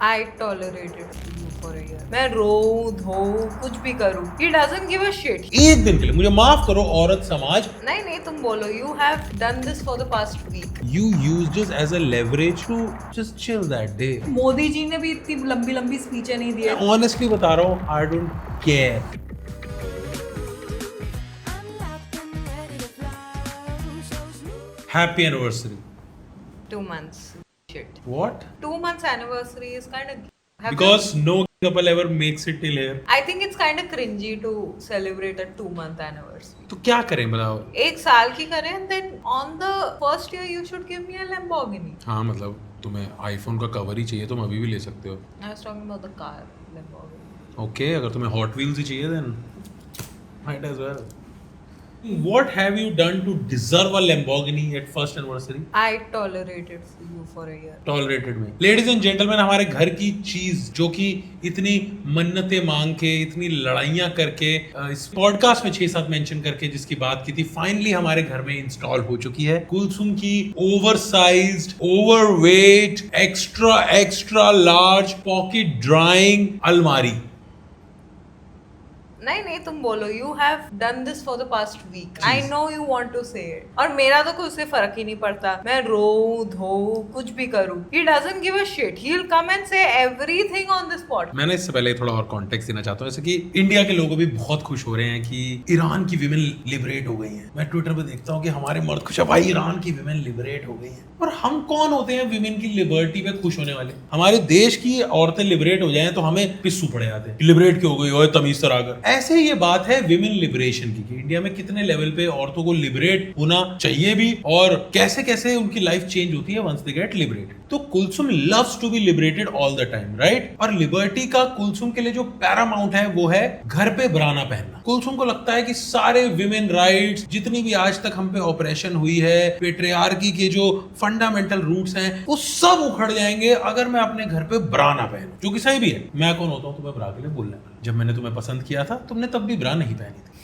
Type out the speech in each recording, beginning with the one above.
I tolerated you for a year. मैं रोऊं धोऊं कुछ भी करूं. He doesn't give a shit. एक दिन के लिए मुझे माफ करो औरत समाज. नहीं नहीं तुम बोलो. You have done this for the past week. You used this as a leverage to just chill that day. Modi ji ने भी इतनी लंबी लंबी स्पीचें नहीं दी है. Honestly बता रहा हूँ, I don't care. Happy anniversary. 2 months. Shit. What? 2 months anniversary is kind of. Because no couple ever makes it till here. I think it's kind of cringy to celebrate a 2-month anniversary. तो क्या करें बताओ? एक साल की करें and then on the first year you should give me a Lamborghini. हाँ मतलब तुम्हें आईफोन का कवर ही चाहिए तुम अभी भी ले सकते हो. I was talking about the car Lamborghini. Okay, अगर तुम्हें हॉट व्हील्स ही चाहिए then might as well. What have you done to deserve a Lamborghini at first anniversary? I tolerated you for a year. Tolerated में. Ladies and gentlemen, हमारे घर की चीज जो कि इतनी मन्नतें मांग के इतनी लड़ाइयाँ करके इस पॉडकास्ट में 6-7 मेंशन करके जिसकी बात की थी फाइनली हमारे घर में इंस्टॉल हो चुकी है. कुलसुम की oversized, overweight, extra large pocket drawing अलमारी. नहीं नहीं तुम बोलो. You have done this for the past week. I know you want to say it. और मेरा तो कोई उससे फर्क ही नहीं पड़ता. मैं रोऊं धोऊं कुछ भी करूं. He doesn't give a shit. He'll come and say everything on this pod. मैंने इससे पहले थोड़ा और कॉन्टेक्स्ट देना चाहता हूँ. जैसे कि इंडिया के लोग भी बहुत खुश हो रहे हैं कि ईरान की विमेन लिबरेट हो गई हैं. मैं ट्विटर पे देखता हूँ कि हमारे मर्द खुश है भाई ईरान की विमेन लिबरेट हो गई हैं. और हम कौन होते हैं विमेन की लिबर्टी पे खुश होने वाले? हमारे देश की औरतें लिबरेट हो जाएं तो हमें पिस्सू पड़ जाते हैं. लिबरेट क्यों हो गई? ओए तमीज से आकर. ऐसे ये बात है विमेन लिबरेशन की कि इंडिया में कितने लेवल पे औरतों को लिबरेट होना चाहिए भी और कैसे कैसे उनकी लाइफ चेंज होती है वंस दे गेट लिबरेटेड. तो Kulsum loves to be liberated all the time, right? और लिबर्टी का कुलसुम के लिए जो पैरामाउंट है वो है घर पे बराना पहनना. कुलसुम को लगता है कि सारे विमेन राइट्स जितनी भी आज तक हम पे ऑपरेशन हुई है, पेट्रियार्की के जो फंडामेंटल रूट्स हैं वो सब उखड़ जाएंगे अगर मैं अपने घर पे बराना पहनूं. जो कि सही भी है. मैं कौन होता हूं तुम्हें ब्रा के लिए बोलने वाला? जब मैंने तुम्हें पसंद किया था तुमने तब भी ब्रा नहीं पहनी थी.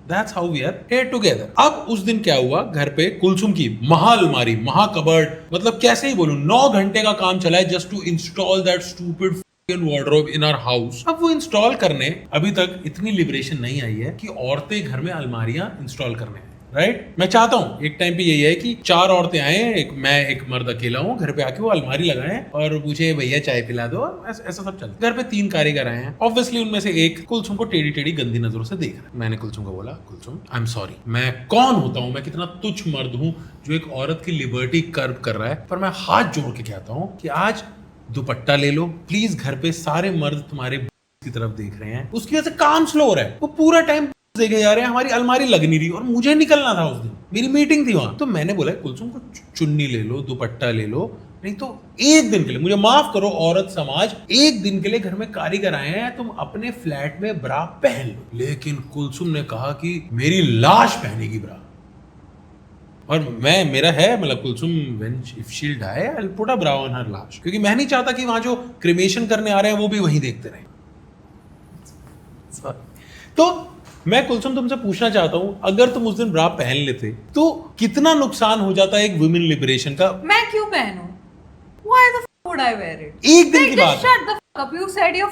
That's how we are here together. अब उस दिन क्या हुआ, घर पे कुलसुम की महा अलमारी, महा कबर्ड, मतलब कैसे ही बोलूं 9 घंटे का काम चला है just to install that stupid wardrobe in our house. अब वो इंस्टॉल करने अभी तक इतनी लिबरेशन नहीं आई है कि औरतें घर में अलमारियां इंस्टॉल करने हैं, राइट? मैं चाहता हूँ एक टाइम पे यही है कि 4 औरतें आए, एक मर्द अकेला हूँ, घर पे आके वो अलमारी लगाएं और पूछे भैया चाय पिला दो. ऐसा सब चलता. घर पे 3 कारीगर आए हैं. ऑब्वियसली उनमें से एक कुलसुम को टेढ़ी गंदी नजरों से देख रहा है. मैंने कुलसुम को बोला, कुलसुम आई एम सॉरी, मैं कौन होता हूँ, मैं कितना तुच्छ मर्द हूँ जो एक औरत की लिबर्टी कर्व कर रहा है, पर मैं हाथ जोड़ के कहता हूँ कि आज दुपट्टा ले लो प्लीज. घर पे सारे मर्द तुम्हारे की तरफ देख रहे हैं, उसकी वजह से काम स्लो हो रहा है. वो पूरा टाइम देखे जा रहे हैं, हमारी अलमारी लग नहीं रही और मुझे निकलना था. उस दिन मेरी मीटिंग थी वहां. तो मैंने बोला कुलसुम को चुन्नी ले लो, दुपट्टा ले लो, नहीं तो एक दिन के लिए मुझे माफ करो औरत समाज, एक दिन के लिए घर में कारीगर आए हैं, तुम अपने फ्लैट में ब्रा पहन लो. लेकिन कुलसुम ने कहा कि मेरी लाश पहनेगी ब्रा. और मेरा है मतलब Kulsum when if she will die I will put a bra on her लाश, क्योंकि मैं नहीं चाहता कि वहां जो क्रिमेशन करने आ रहे हैं वो भी वहीं देखते रहें. तो मैं कुलसुम तुमसे पूछना चाहता हूँ, अगर तुम उस दिन ब्रा पहन लेते तो कितना नुकसान हो जाता है एक वुमेन लिबरेशन का? मैं क्यों पहनूं? Why the fuck would I wear it? एक दिन की बात है. Shut the fuck up. You said your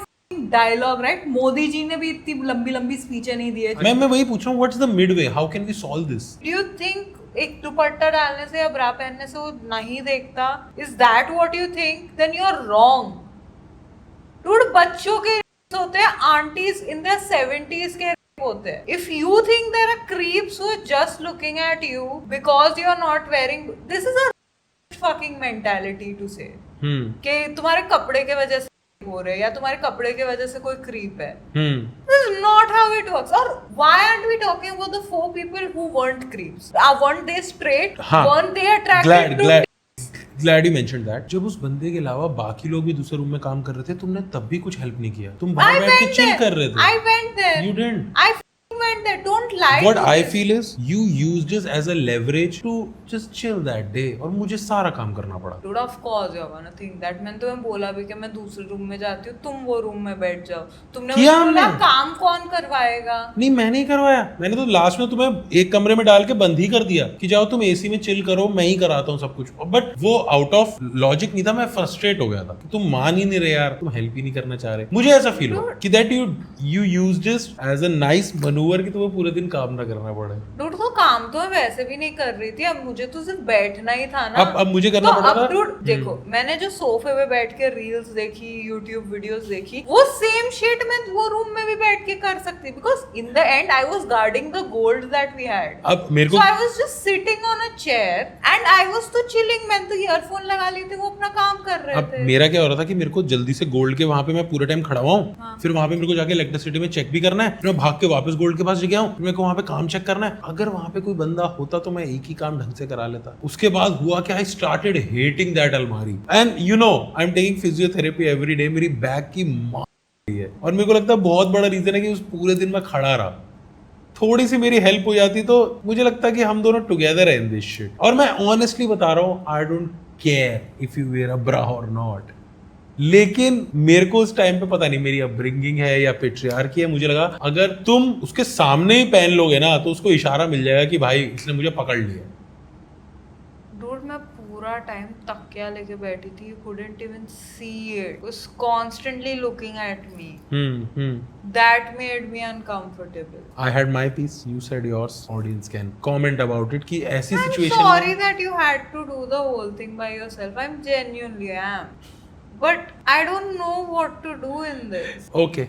dialogue, right? Modi ji ने भी इतनी लंबी लंबी स्पीचें नहीं दी है. मैं वही पूछ रहा हूँ, what's the midway, how can we solve this? Do you think एक दुपट्टा डालने से या ब्रा पहनने से वो नहीं देखता? Is that what you think? Then you are wrong. Dude, बच्चों के होते हैं, आंटीज in their 70s के होते हैं. If you think there are creeps who are just looking at you because you are not wearing, this is a fucking mentality to say. कि तुम्हारे कपड़े के वजह से हो रहे हैं या तुम्हारे कपड़े के वजह से कोई क्रीप है. This is not how it works. Or why aren't we talking about the 4 people who weren't creeps? Weren't they straight? Weren't they attracted to? Glad you mentioned that. जब उस बंदे के अलावा बाकी लोग भी दूसरे रूम में काम कर रहे थे, तुमने तब भी कुछ हेल्प नहीं किया. तुम बाहर बैठ के चिल कर रहे थे. I went there. You didn't. I went went there. Don't lie. What to I this. feel is you used this as a leverage to just chill that day और मुझे सारा काम करना पड़ा. Dude, of course you're gonna think that. मैंने तुम्हें बोला भी कि मैं दूसरे रूम में जाती हूँ, तुम वो रूम में बैठ जाओ. तुमने किया मुझे बोला हमने. काम कौन करवाएगा? नहीं मैं नहीं करवाया, मैंने तो लास्ट में तुम्हें एक कमरे में डाल के बंद ही कर दिया कि जाओ तुम एसी में चिल करो, मैं ही कराता हूँ सब कुछ. बट वो आउट ऑफ लॉजिक नहीं था, मैं फ्रस्ट्रेट हो गया था कि तुम मान ही नहीं रहे यार, तुम हेल्प ही नहीं करना चाह रहे. मुझे ऐसा फील हुआ कि that you used this as a nice maneuver कि तुम्हें पूरे दिन काम ना करना पड़े. Dude, तो काम तो मैं वैसे भी नहीं कर रही थी, अब मुझे तो सिर्फ बैठना ही था ना. अब मुझे करना तो पड़ा अब था. dude, देखो मैंने जो सोफे पे बैठ के रील्स देखी, यूट्यूब वीडियोस देखी, वो सेम शिट मैं वो रूम में भी बैठ के कर सकती, because in the end I was guarding the gold that we had. अब मेरे को So I was just sitting on a chair and I was तो chilling. मैंने तो ईयरफोन लगा लिए थे, वो अपना काम कर रहे अब थे. मेरा क्या हो रहा था कि मेरे को जल्दी से गोल्ड के वहां पे मैं पूरे टाइम खड़ा हुआ हूँ. हाँ. फिर वहां पे मेरे को जाके इलेक्ट्रिसिटी में चेक भी करना है, फिर मैं भाग के वापस गोल्ड के पास गया हूँ, मेरे को वहां पे काम चेक करना है. अगर वहां पे कोई बंदा होता तो मैं एक ही काम ढंग से करा लेता. उसके बाद हुआ क्या, आई स्टार्टेड हेटिंग दैट अलमारी. And you know I am taking physiotherapy every day. मेरी बैक की मार है और मेरे को लगता है बहुत बड़ा रीजन है कि उस पूरे दिन मैं खड़ा रहा. थोड़ी सी मेरी हेल्प हो जाती तो मुझे लगता है कि हम दोनों टुगेदर है इन दिस शिट. और मैं ऑनेस्टली बता रहा हूँ, I don't care if you wear a bra और नॉट. लेकिन मेरे को उस टाइम पे पता नहीं मेरी अपब्रिंगिंग है या पेट्रियार्की है, मुझे लगा अगर तुम उसके सामने ही पहन लोगे ना तो उसको इशारा मिल जाएगा कि भाई इसने मुझे पकड़ लिया. Dude, मैं पूरा टाइम तकिया लेके बैठी थी. You couldn't even see it. Was constantly looking at me. That made me uncomfortable. I had my piece, you said yours. Audience can comment about it कि ऐसी I'm situation sorry that you had to do the whole thing by yourself. I'm genuinely am. But I don't know what to do in this. Okay.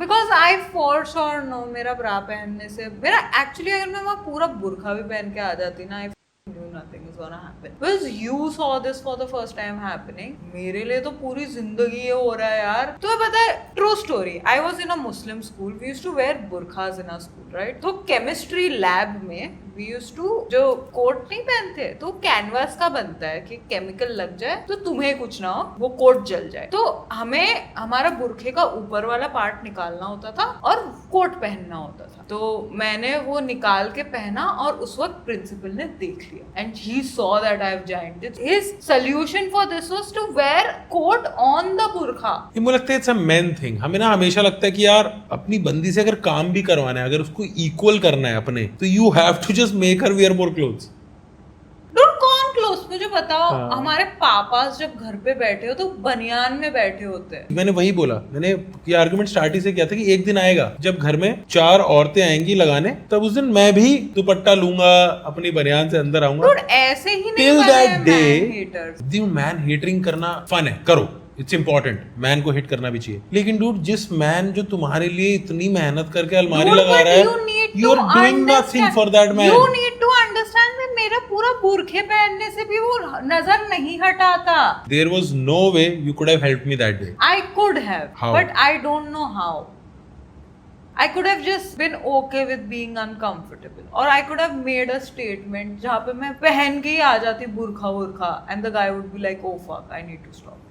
Because I for sure know मेरा ब्रा पहनने से मेरा actually अगर मैं वहाँ पूरा बुर्खा भी पहन के आ जाती ना, I knew nothing is gonna happen. Because you saw this for the first time happening. मेरे लिए तो पूरी जिंदगी ये हो रहा है यार. तुम्हें पता है, true story. I was in a Muslim school. We used to wear burkhas in our school, right? तो chemistry lab में we used to जो कोट नहीं पहनते, तो कैनवास का बनता है कि केमिकल लग जाए तो तुम्हें कुछ ना हो, वो कोट जल जाए. तो हमें हमारा बुरखे का ऊपर वाला पार्ट निकालना होता था और कोट पहनना होता था. तो मैंने वो निकाल के पहना और उस वक्त प्रिंसिपल ने देख लिया and he saw that I have joined it. His solution for this was to wear coat on the बुरखा. ये मुझे लगता है इट्स अ मेन थिंग. हमें ना हमेशा लगता है कि यार अपनी बंदी से अगर काम भी करवाना है, अगर उसको इक्वल करना है अपने, तो you have to just make her wear more clothes. Dude कौन क्लोज, मुझे बताओ. हाँ. हमारे पापा जब घर पे बैठे हो तो बनियान में बैठे होते हैं. मैंने वही बोला, मैंने ये आर्गुमेंट स्टार्ट ही से किया था कि एक दिन आएगा जब घर में 4 औरतें आएंगी लगाने, तब उस दिन मैं भी दुपट्टा लूंगा, अपनी बनियान से अंदर आऊंगा. डूड ऐसे ही नहीं Till बने that हैं day, man haters. मैन हेटरिंग करना फन है, करो, इट्स इंपॉर्टेंट, मैन को हिट करना भी चाहिए. लेकिन डूड जिस मैन जो तुम्हारे लिए इतनी मेहनत करके अलमारी Dude, लगा but रहा है, you need you to are doing nothing understand. For that man. You need to understand that मेरा पूरा बुरखे पहनने से भी वो नजर नहीं हटाता. There was no way you could have helped me that day. I could have, How? but I don't know how. I could have just been okay with being uncomfortable, or I could have made a statement जहाँ पे मैं पहन के ही आ जाती बुरखा, and the guy would be like, oh fuck, I need to stop.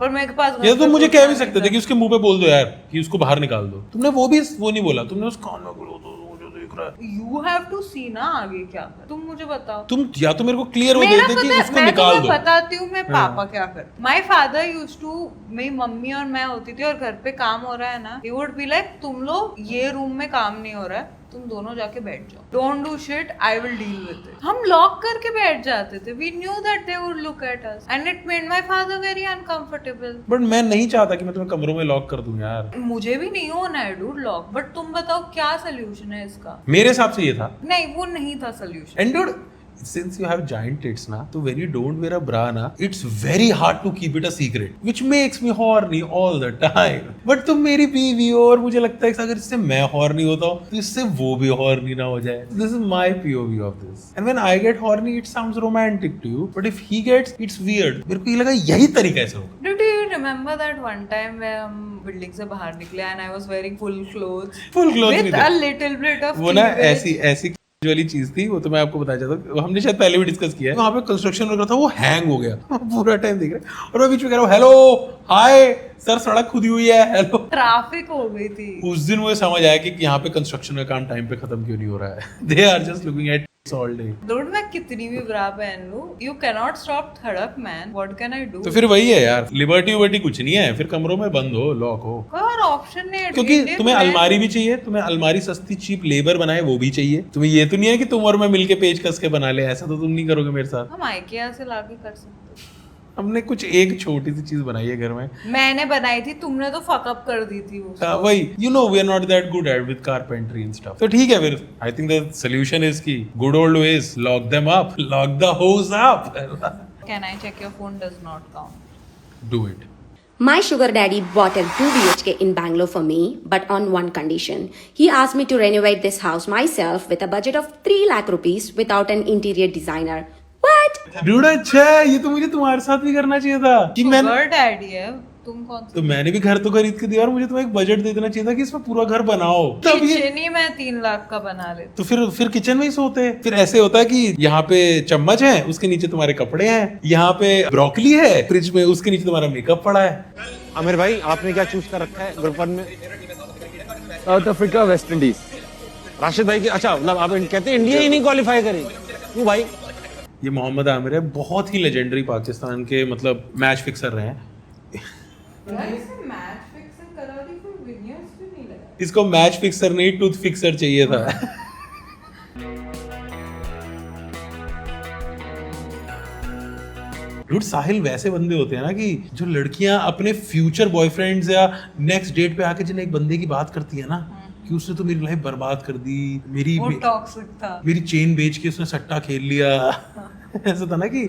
पर मेरे पास ये तो मुझे कह भी सकते थे कि उसके मुंह पे बोल दो यार कि उसको बाहर निकाल दो. तुमने वो नहीं बोला, तुमने उस कान में बोला तो मुझे देख रहा है. You have to see ना आगे क्या कर. तुम मुझे बताओ. तुम या तो मेरे को क्लियर हो मेरा देते कि पता उसको मैं निकाल तुम्हें दो. बताती हूँ मैं हाँ. पापा क्या करते. माई फादर यूज टू, मेरी मम्मी और मैं होती थी और घर पे काम हो रहा है ना, ही वुड बी लाइक तुम लोग ये रूम में काम नहीं हो रहा है, तुम दोनों जाके बैठ जाओ, don't do shit, I will deal with it. हम लॉक करके बैठ जाते थे. We knew that they would look at us and it made my father very uncomfortable. But मैं नहीं चाहता कि मैं तुम्हें कमरों में लॉक कर दूं यार. मुझे भी नहीं होना है डूड लॉक, बट तुम बताओ क्या सोल्यूशन है इसका. मेरे हिसाब से ये था. नहीं वो नहीं था solution. And dude, since you have giant tits na, so when you don't wear a bra na, it's very hard to keep it a secret, which makes me horny all the time. But तुम मेरी बीवी हो और मुझे लगता है कि अगर इससे मैं horny होता हूँ तो इससे वो भी horny ना हो जाए. This is my POV of this. And when I get horny, it sounds romantic to you, but if he gets, it's weird. मेरे को ये लगा यही तरीका ऐसा होगा. Did you remember that one time where हम बिल्डिंग से बाहर निकले and I was wearing full clothes भी with थे. a little bit of वो ना cleavage. ऐसी वाली चीज थी, वो तो मैं आपको बताया चाहता हूँ, हमने शायद पहले भी डिस्कस किया है. वहाँ पे कंस्ट्रक्शन वगैरह था, वो हैंग हो गया. पूरा टाइम देख रहे और मैं बीच में कह रहा हूँ हेलो हाय सर सड़क खुदी हुई है, हेलो। ट्रैफिक हो गई थी। उस दिन मुझे समझ आया कि यहाँ पे कंस्ट्रक्शन का काम टाइम पे खत्म क्यों नहीं हो रहा है। They are just looking at all day. Dude मैं कितनी भी ब्रा पहन लूं, यू कैन नॉट स्टॉप थड़क man, what can I do? तो फिर वही है यार, लिबर्टी उबर्टी कुछ नहीं है, फिर कमरों में बंद हो, लॉक हो। कोई और ऑप्शन नहीं है क्योंकि Indian तुम्हें man- अलमारी भी चाहिए, तुम्हें अलमारी सस्ती चीप लेबर बनाए वो भी चाहिए। तुम्हें ये तो नहीं है कि तुम और मैं मिलके पेज कस के बना ले, ऐसा तो तुम नहीं करोगे मेरे साथ। हम IKEA से लाके कर सकते। हमने कुछ एक छोटी सी चीज बनाई है घर में, मैंने बनाई थी, तुमने तो फक अप कर दी थी उसको। वही you know we are not that good at with carpentry and stuff. तो ठीक है फिर, I think the solution is की good old ways, lock them up, lock the hoes up. Can I check your phone does not count? Do it. My sugar daddy bought a 2 BHK in Bangalore for me, but on one condition. He asked me to renovate this house myself with a budget of 3 lakh rupees without an interior designer. What? Dude अच्छा है, ये तो मुझे तुम्हारे साथ भी करना चाहिए था कि मैंने, Sugar daddy है, तुम कौन सा? तो मैंने भी घर तो खरीद के दिया और मुझे तुम्हें एक बजट दे देना चाहिए था कि इसमें पूरा घर बनाओ। तब ये किचन ही मैं 3 लाख का बना लेती। तो फिर किचन में ही सोते। फिर ऐसे होता है कि यहाँ पे चम्मच है, उसके नीचे तुम्हारे कपड़े हैं, यहाँ पे ब्रोकली है फ्रिज में, उसके नीचे तुम्हारा मेकअप पड़ा है। आमिर भाई आपने क्या चूज कर रखा है ग्रुप वन में? South Africa, West Indies. Rashid भाई की, अच्छा मतलब आप कहते हैं इंडिया ही नहीं क्वालिफाई करेगी? क्यों भाई? ये मोहम्मद आमिर है, बहुत ही लेजेंडरी पाकिस्तान के मतलब मैच फिक्सर रहे हैं। मैच फिक्सिंग करा दी, कोई विनियर्स भी नहीं लगा। इसको मैच फिक्सर नहीं टूथ फिक्सर चाहिए था। डूड साहिल वैसे बंदे होते हैं ना कि जो लड़कियां अपने फ्यूचर बॉयफ्रेंड्स या नेक्स्ट डेट पे आके जिन्हें एक बंदे की बात करती है ना कि उसने तो मेरी लाइफ बर्बाद कर दी, वो टॉक्सिक था। मेरी चेन बेच के उसने सट्टा खेल लिया। ऐसा था ना कि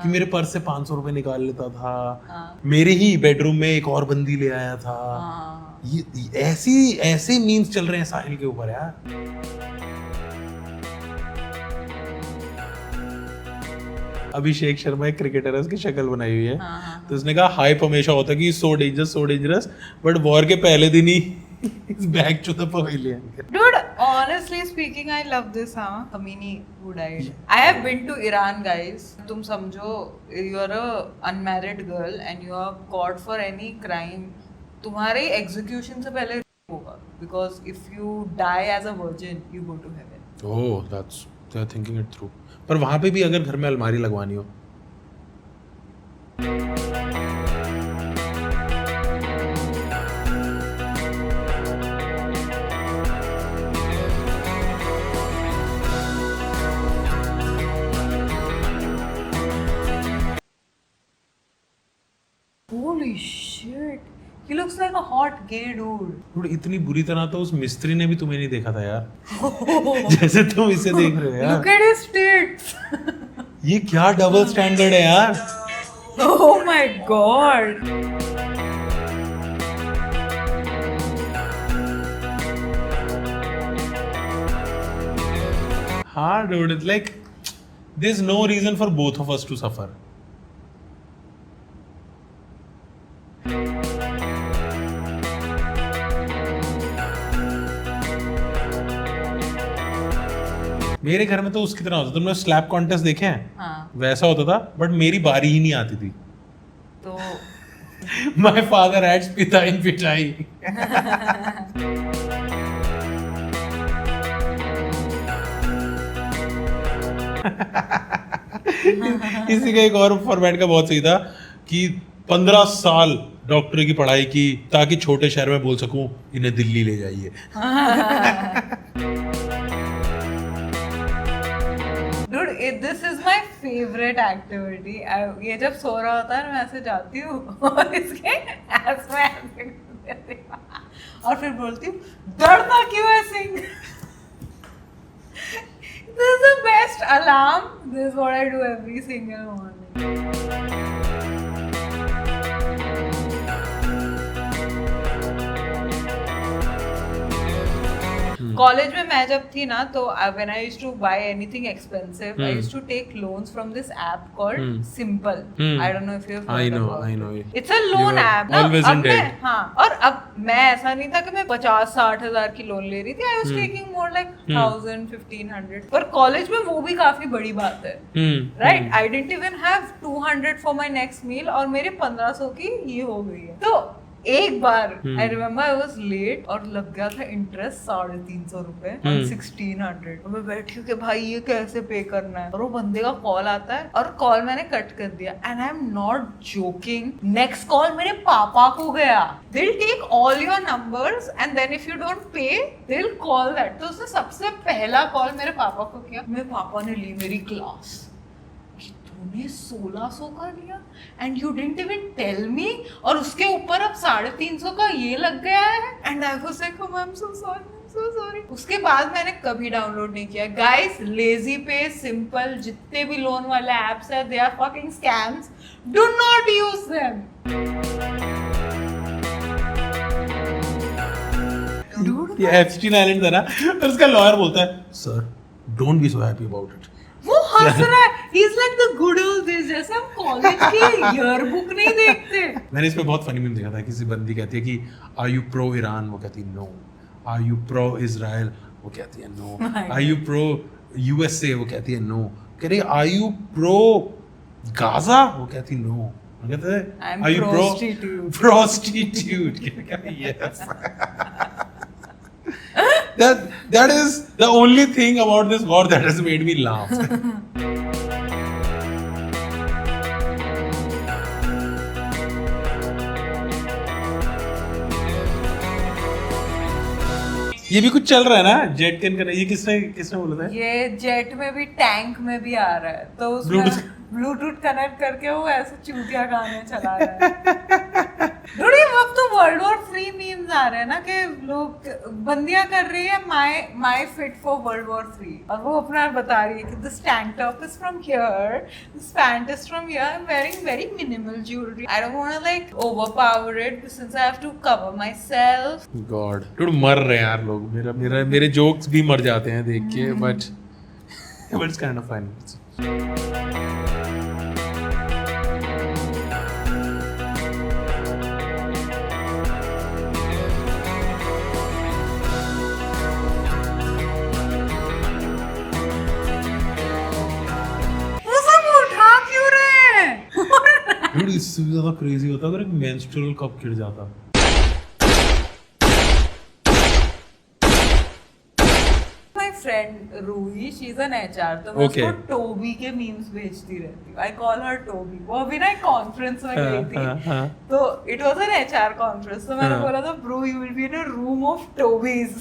मेरे पर्स से 500 रुपए निकाल लेता था, मेरे ही बेडरूम में एक और बंदी ले आया था। ये ऐसे मीम्स चल रहे हैं साहिल के ऊपर यार। अभिषेक शर्मा एक क्रिकेटर है, उसकी शक्ल बनाई हुई है, तो उसने कहा हाइप हमेशा होता है कि सो डेंजरस, बट वॉर के पहले दिन ही is back to the pavilion. Dude, honestly speaking, I love this, Khamenei who died. I have been to Iran, guys. तुम समझो, you are a unmarried girl and you are caught for any crime. तुम्हारे execution से पहले होगा, because if you die as a virgin, you go to heaven. Oh, that's they are thinking it through. पर वहां पे भी अगर घर में अलमारी लगवानी हो, Holy shit! He looks like a hot gay dude. थोड़ी इतनी बुरी तरह तो उस मिस्त्री ने भी तुम्हें नहीं देखा था यार। जैसे तुम इसे देख रहे हो यार। Look at his tits. ये क्या डबल स्टैंडर्ड है यार। Oh my god. हाँ dude, it's like there's no reason for both of us to suffer. मेरे घर में तो उसकी तरह होता, तुमने स्लैप कॉन्टेस्ट देखे हैं? हाँ, वैसा होता था, बट मेरी बारी ही नहीं आती थी। तो माय फादर हैड्स पिता इन पिटाई। इसी का एक और फॉर्मेट का बहुत सही था कि 15 साल डॉक्टरी की पढ़ाई की ताकि छोटे शहर में बोल सकूं इन्हें दिल्ली ले जाइए। Dude, this is my favorite activity. ये जब सो रहा होता है मैं ऐसे जाती हूँ और इसके ऐसे में ऐसे कर देती हूँ और फिर बोलती हूँ डरता क्यों है Singh? This is the best alarm. This is what I do every single morning. College में मैं जब थी ना तो when I used to buy anything expensive, I used to take loans from this app called Simple. I don't know if you've heard about I know. it. It's a loan app. Always in debt. हाँ, और अब मैं ऐसा नहीं था कि मैं 50-60 हजार की लोन ले रही थी. I was taking more like 1,000-1,500. पर कॉलेज में वो भी काफी बड़ी बात है. Right? I didn't even have 200 for my next meal और मेरे 1500 की ये हो गई है. तो एक बार I remember I was late और लग गया था इंटरेस्ट 350 रुपए और 1600 और मैं बैठी हूँ कि भाई ये कैसे पे करना है और वो बंदे का कॉल आता है और कॉल मैंने कट कर दिया and I am not joking next call मेरे पापा को गया they will take all your numbers and then if you don't pay they will call that तो उसने सबसे पहला कॉल मेरे पापा को किया मेरे पापा ने ली मेरी क्लास तूने 1600 का लिया and you didn't even tell me और उसके ऊपर अब 350 का ये लग गया है and I was like I am so sorry उसके बाद मैंने कभी डाउनलोड नहीं किया गाइस लेजी पे सिंपल जितने भी लोन वाले एप्स है they are fucking scams do not use them ये एप्स्टीन आइलैंड था ना और उसका लॉयर बोलता है sir don't be so happy about it वो हंस रहा है he is like the good old days जैसे हम कॉलेज की ईयरबुक नहीं देखते मैंने इस पे बहुत फनी मीम देखा था किसी बंदी कहती है कि आर यू प्रो ईरान वो कहती है no are you pro Israel वो कहती है no are you pro USA वो कहती है नो कह रही आर यू प्रो गाजा वो कहती नो कहते I'm are you pro prostitute. Prostitute yes that is the only thing about this war that has made me laugh ये भी कुछ चल रहा है ना जेट कैन का ये किसने किसने बोला था ये जेट में भी टैंक में भी आ रहा है तो उसमें ब्लूटूथ कनेक्ट करके वो ऐसे चूतिया गाने चला रहा है Dude, अब तो वर्ल्ड वॉर 3 मीम्स आ रहे हैं ना कि लोग बंदियां कर रही है my fit for world war 3 और वो अपना बता रही है कि this tank top is from here this pant is from here I am wearing very minimal jewellery I don't want to like overpower it since I have to cover myself god dude मर रहे हैं यार लोग मेरे jokes भी मर जाते हैं देख के but it's kind of funny Dude, इससे भी ज्यादा क्रेजी होता अगर एक मेंस्ट्रुअल कप गिर जाता My friend Ruhi, she's an HR, तो मैं उसको टोबी के मीम्स भेजती रहती हूँ. I call her Toby. वो अभी ना एक कॉन्फ्रेंस में गई थी. तो it was an HR conference. तो मैंने बोला था, bro, you will be in a room of टोबीज.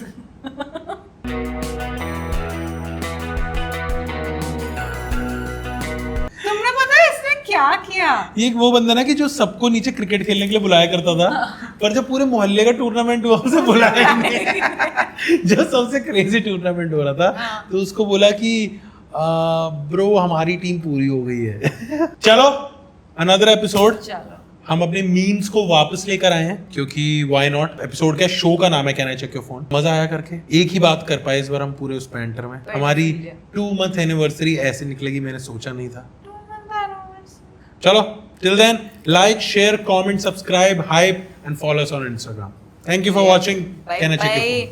तुमने पता है इसने क्या किया? ये एक वो बंदा ना कि जो सबको नीचे क्रिकेट खेलने के लिए बुलाया करता था पर जब पूरे मोहल्ले का टूर्नामेंट हुआ उसे बुलाया नहीं जो सबसे क्रेजी टूर्नामेंट हो रहा था तो उसको बोला कि ब्रो हमारी टीम पूरी हो गई है चलो अनदर एपिसोड चलो हम अपने मीम्स को वापस लेकर आए हैं क्योंकि व्हाई नॉट एपिसोड का शो का नाम है can I check your phone मजा आया करके एक ही बात कर पाए इस बार हम पूरे उस पेंटर में हमारी 2 month एनिवर्सरी ऐसे निकलेगी मैंने सोचा नहीं था चलो till then like share comment subscribe hype and follow us on Instagram thank you for watching can I check your phone